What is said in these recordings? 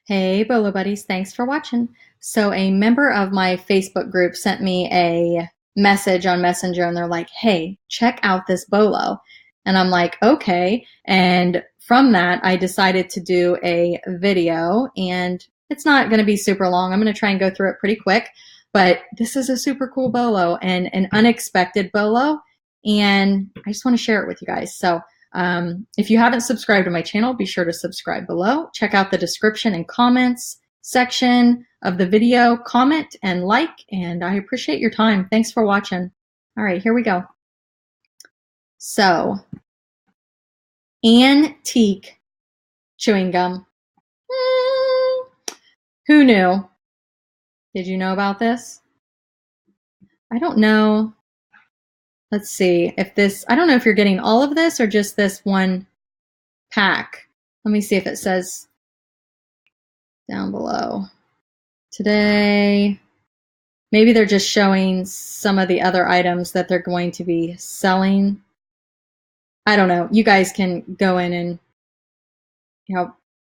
Hey, Bolo Buddies, thanks for watching. So a member of my Facebook group sent me a message on Messenger and they're like, hey, check out this Bolo. And I'm like, okay. And from that, I decided to do a video and it's not going to be super long. I'm going to try and go through it pretty quick, but this is a super cool Bolo and an unexpected Bolo. And I just want to share it with you guys. So if you haven't subscribed to my channel, be sure to subscribe below. Check out the description and comments section of the video. Comment and like, and I appreciate your time. Thanks for watching. All right, here we go. So, antique chewing gum. Who knew? Did you know about this? I don't know. Let's see if this, I don't know if you're getting all of this or just this one pack. Let me see if it says down below. Today, maybe they're just showing some of the other items that they're going to be selling. I don't know. You guys can go in and,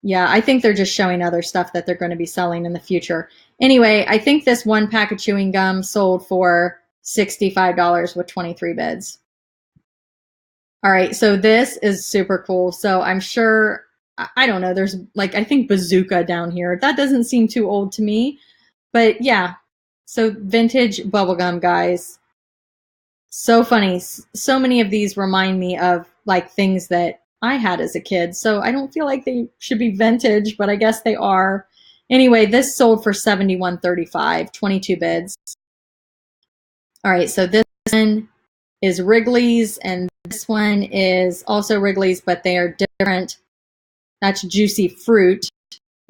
yeah, I think they're just showing other stuff that they're going to be selling in the future. Anyway, I think this one pack of chewing gum sold for $65 with 23 bids. All right, so this is super cool. So I'm sure, I don't know, there's like, I think Bazooka down here. That doesn't seem too old to me. But yeah, so vintage bubblegum, guys. So funny. So many of these remind me of like things that I had as a kid. So I don't feel like they should be vintage, but I guess they are. Anyway, this sold for $71.35, 22 bids. All right, so this one is Wrigley's, and this one is also Wrigley's, but they are different. That's Juicy Fruit,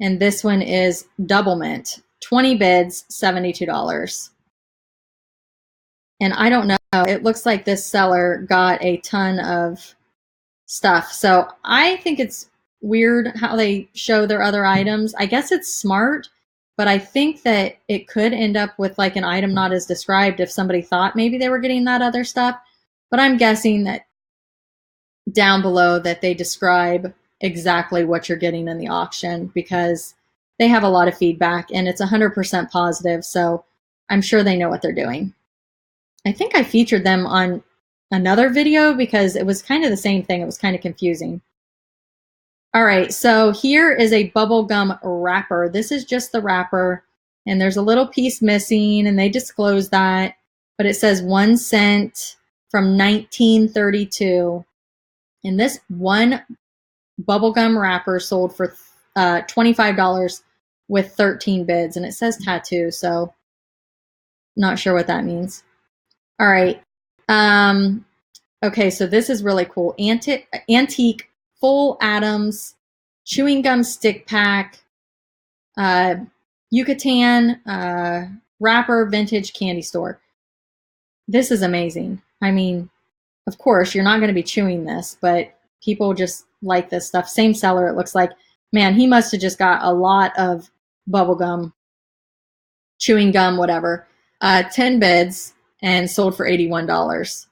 and this one is Double Mint. 20 bids, $72. And I don't know, it looks like this seller got a ton of stuff. So I think it's weird how they show their other items. I guess it's smart, but I think that it could end up with like an item not as described if somebody thought maybe they were getting that other stuff. But I'm guessing that down below that they describe exactly what you're getting in the auction because they have a lot of feedback and it's 100% positive. So I'm sure they know what they're doing. I think I featured them on another video because it was kind of the same thing. It was kind of confusing. All right, so here is a bubblegum wrapper. This is just the wrapper, and there's a little piece missing, and they disclose that, but it says 1 cent from 1932. And this one bubblegum wrapper sold for $25 with 13 bids, and it says tattoo, so not sure what that means. All right. Okay, so this is really cool. Antique full Adams chewing gum stick pack, Yucatan wrapper vintage candy store. This is amazing. I mean, of course, you're not going to be chewing this, but people just like this stuff. Same seller, it looks like. Man, he must have just got a lot of bubble gum, chewing gum, whatever. 10 bids and sold for $81.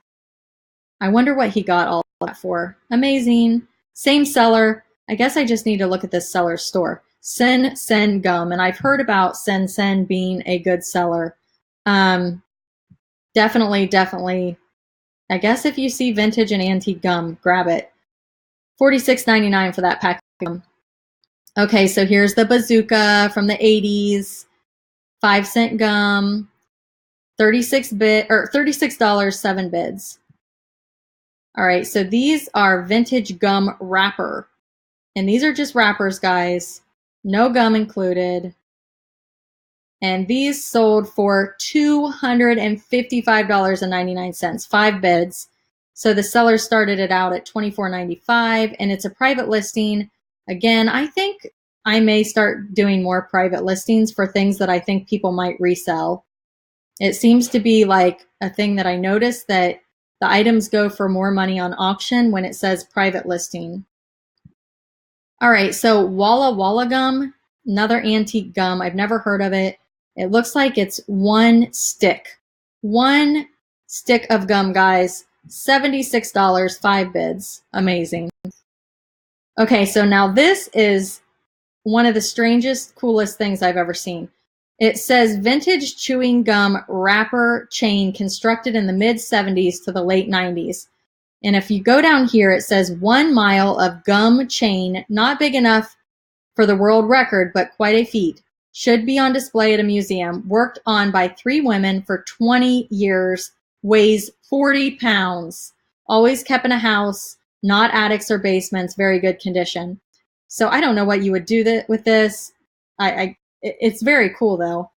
I wonder what he got all that for. Amazing. Same seller. I guess I just need to look at this seller's store. Sen Sen Gum. And I've heard about Sen Sen being a good seller. Definitely. I guess if you see vintage and antique gum, grab it. $46.99 for that pack of gum. Okay, so here's the Bazooka from the 80s. 5-cent gum. $36, 7 bids. All right, so these are vintage gum wrapper. And these are just wrappers, guys. No gum included. And these sold for $255.99, 5 bids. So the seller started it out at $24.95, and it's a private listing. Again, I think I may start doing more private listings for things that I think people might resell. It seems to be like a thing that I noticed that the items go for more money on auction when it says private listing. All right, so Walla Walla gum, another antique gum. I've never heard of it. It looks like it's 1 stick. 1 stick of gum, guys. $76, 5 bids. Amazing. Okay, so now this is one of the strangest, coolest things I've ever seen. It says vintage chewing gum wrapper chain constructed in the mid 70s to the late 90s. And if you go down here, it says 1 mile of gum chain, not big enough for the world record, but quite a feat. Should be on display at a museum. Worked on by 3 women for 20 years. Weighs 40 pounds. Always kept in a house, not attics or basements. Very good condition. So I don't know what you would do with this. It's very cool though.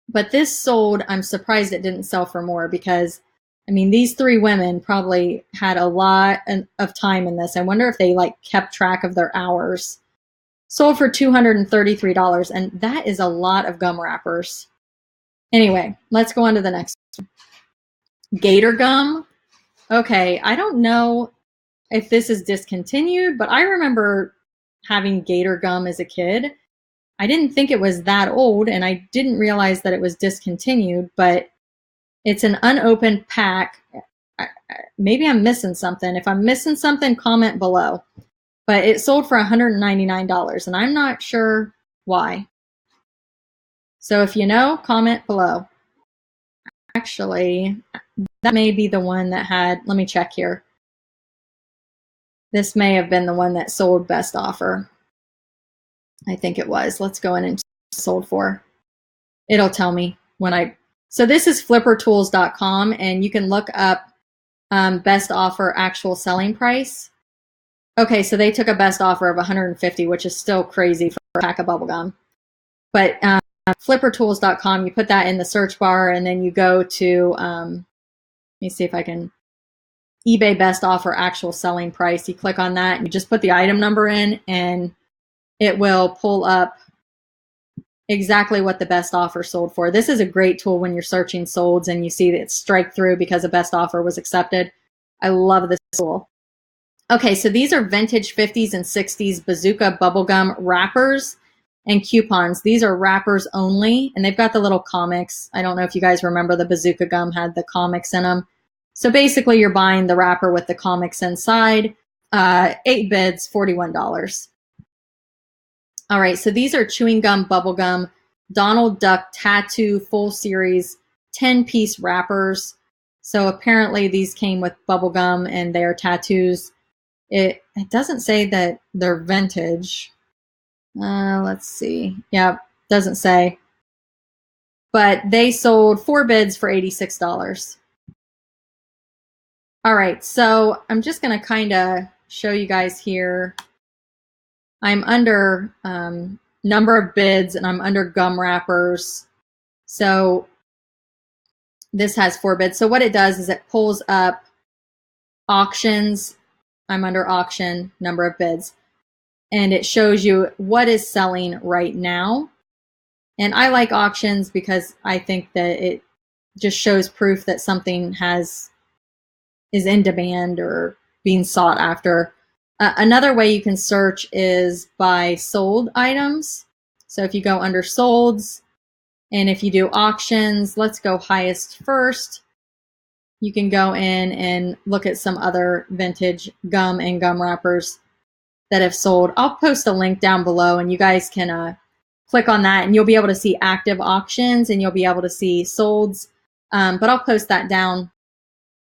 But this sold, I'm surprised it didn't sell for more because, I mean, these 3 women probably had a lot of time in this. I wonder if they like kept track of their hours. Sold for $233, and that is a lot of gum wrappers. Anyway, let's go on to the next one. Gator gum. Okay, I don't know if this is discontinued, but I remember having gator gum as a kid. I didn't think it was that old, and I didn't realize that it was discontinued, but it's an unopened pack. Maybe I'm missing something. If I'm missing something, comment below. But it sold for $199, and I'm not sure why. So if you know, comment below. Actually, that may be the one that had, let me check here. This may have been the one that sold best offer. I think it was. Let's go in and sold for. It'll tell me when so this is flippertools.com, and you can look up best offer actual selling price. Okay, so they took a best offer of $150, which is still crazy for a pack of bubblegum. But flippertools.com, you put that in the search bar, and then you go to, let me see if I can, eBay best offer actual selling price. You click on that, and you just put the item number in, and it will pull up exactly what the best offer sold for. This is a great tool when you're searching solds and you see that it's strike through because a best offer was accepted. I love this tool. Okay, so these are vintage 50s and 60s bazooka bubblegum wrappers and coupons. These are wrappers only, and they've got the little comics. I don't know if you guys remember the bazooka gum had the comics in them. So basically you're buying the wrapper with the comics inside. 8 bids, $41. All right, so these are chewing gum bubblegum Donald Duck tattoo full series 10-piece wrappers. So apparently these came with bubblegum and their tattoos. It doesn't say that they're vintage. Let's see. Yeah, doesn't say. But they sold 4 bids for $86. All right, so I'm just going to kind of show you guys here. I'm under number of bids, and I'm under gum wrappers. So this has 4 bids. So what it does is it pulls up auctions. I'm under auction, number of bids. And it shows you what is selling right now. And I like auctions because I think that it just shows proof that something is in demand or being sought after. Another way you can search is by sold items. So if you go under solds, and if you do auctions, let's go highest first. You can go in and look at some other vintage gum and gum wrappers that have sold. I'll post a link down below, and you guys can click on that, and you'll be able to see active auctions, and you'll be able to see solds. But I'll post that down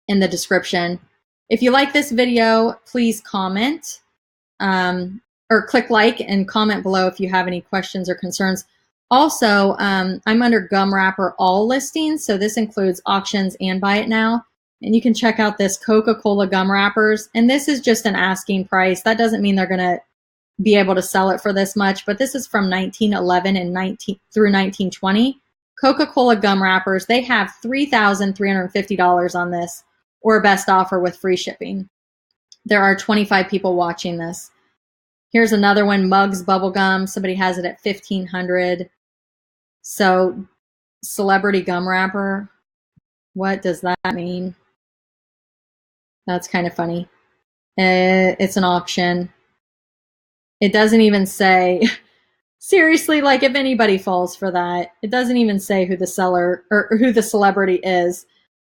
in the description. If you like this video, please comment or click like and comment below if you have any questions or concerns. Also, I'm under gum wrapper all listings, so this includes auctions and buy it now. And you can check out this Coca-Cola gum wrappers, and this is just an asking price. That doesn't mean they're going to be able to sell it for this much, but this is from 1911 and through 1920. Coca-Cola gum wrappers, they have $3,350 on this, or best offer with free shipping. There are 25 people watching this. Here's another one, Mugs Bubblegum. Somebody has it at $1,500. So, celebrity gum wrapper. What does that mean? That's kind of funny. It's an auction. It doesn't even say, seriously, like if anybody falls for that, it doesn't even say who the seller or who the celebrity is.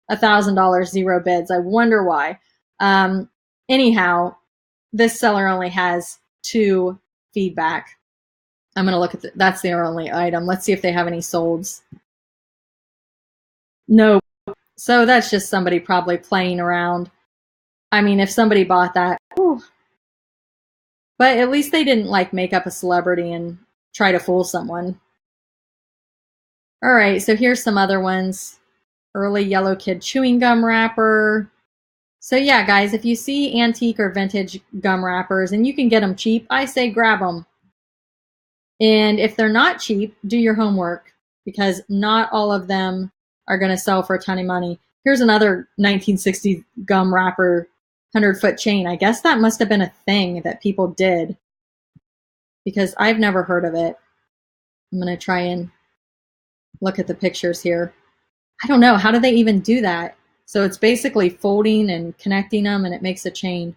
$1,000, 0 bids. I wonder why. Anyhow, this seller only has 2 feedback. I'm going to look at that's their only item. Let's see if they have any solds. No. So that's just somebody probably playing around. I mean, if somebody bought that, whew. But at least they didn't like make up a celebrity and try to fool someone. All right, so here's some other ones. Early Yellow Kid chewing gum wrapper. So yeah, guys, if you see antique or vintage gum wrappers and you can get them cheap, I say grab them. And if they're not cheap, do your homework, because not all of them are going to sell for a ton of money. Here's another 1960s gum wrapper 100-foot chain. I guess that must have been a thing that people did, because I've never heard of it. I'm going to try and look at the pictures here. I don't know. How do they even do that? So it's basically folding and connecting them, and it makes a chain.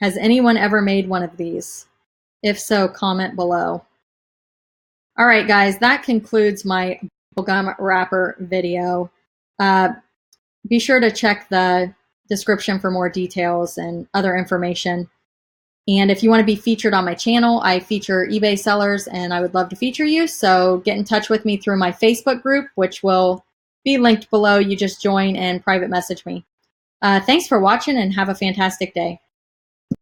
Has anyone ever made one of these? If so, comment below. All right, guys, that concludes my gum wrapper video. Be sure to check the description for more details and other information. And if you want to be featured on my channel, I feature eBay sellers, and I would love to feature you. So get in touch with me through my Facebook group, which will be linked below. You just join and private message me. Thanks for watching, and have a fantastic day.